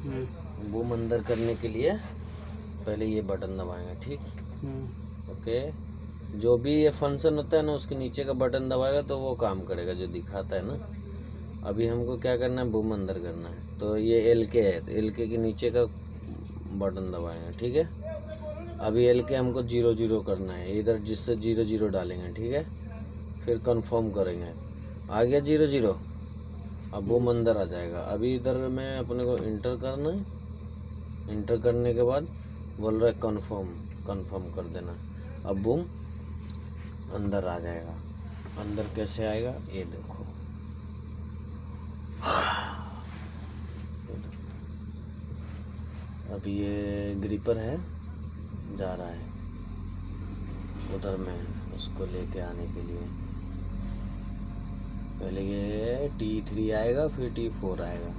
Boom अंदर करने के लिए पहले ये बटन दबाएंगे, ठीक। ओके, जो भी ये फंक्शन होता है ना, उसके नीचे का बटन दबाएगा तो वो काम करेगा जो दिखाता है ना। अभी हमको क्या करना है, बूम अंदर करना है, तो ये एल के है, तो एल के नीचे का बटन दबाएंगे, ठीक है। अभी एल के हमको 0 0 करना है इधर, जिससे 0 0 डालेंगे, ठीक है। फिर कंफर्म करेंगे, आ गया 0 0। अब बूम अंदर आ जाएगा। अभी इधर में अपने को इंटर करना है, इंटर करने के बाद बोल रहा है कंफर्म कर देना। अब बूम अंदर आ जाएगा। अंदर कैसे आएगा ये देखो, अभी ये ग्रिपर है, जा रहा है उधर में उसको लेके आने के लिए। पहले ये T3 आएगा, फिर T4 आएगा।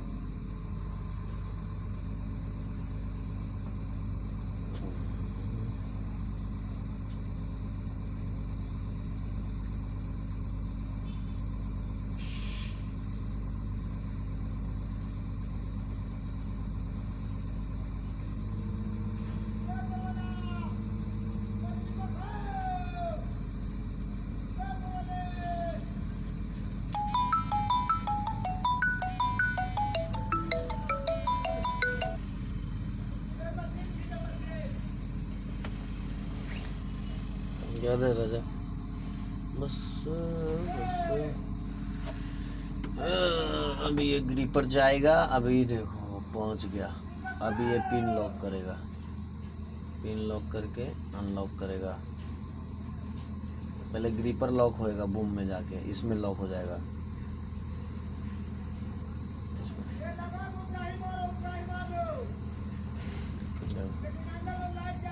याद है राजा, बस अभी ये ग्रिपर जाएगा। अभी देखो पहुंच गया। अभी ये पिन लॉक करेगा, पिन लॉक करके अनलॉक करेगा। पहले ग्रिपर लॉक होएगा बूम में जाके, इसमें लॉक हो जाएगा।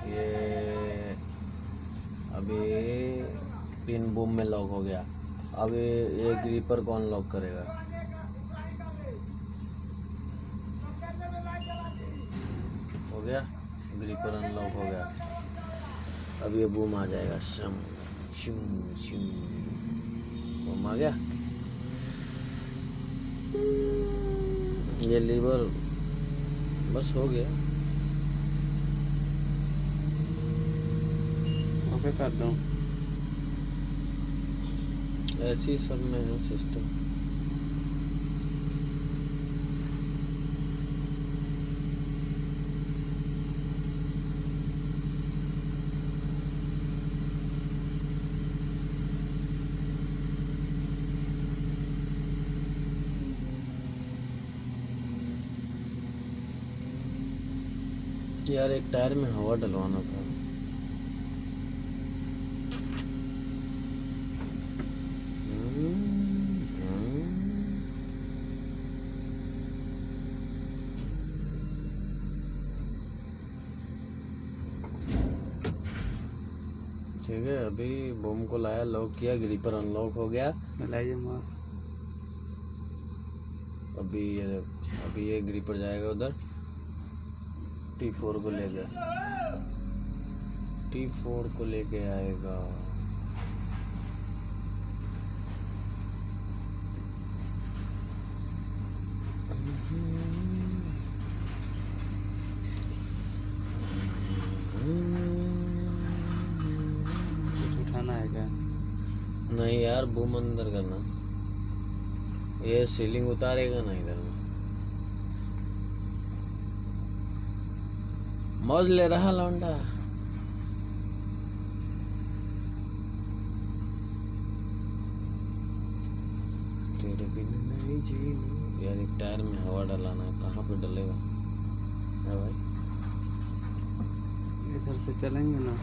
ये अभी पिन बूम में लॉक हो गया। अब ये ग्रिपर कौन लॉक करेगा, हो गया, ग्रिपर अनलॉक हो गया। अब ये बूम आ जाएगा, शम शिम शिम, बूम आ गया। ये लीवर बस हो गया। ओके कर दो। ऐसी सब में है सिस्टम। यार एक टायर में हवा डलवाना था। ठीक है, अभी बूम को लाया, लॉक किया, ग्रिपर अनलॉक हो गया। अभी ये ग्रिपर जाएगा उधर, T4 को ले गया, T4 को लेके आएगा। कुछ उठाना है क्या? नहीं यार, बूम अंदर करना। ये सीलिंग उतारेगा ना इधर में। मौज ले रहा लौंडा। तेरे बिना नहीं जीनी। यार एक टायर में हवा डलाना है, कहाँ पे डलेगा है भाई? इधर से चलेंगे ना।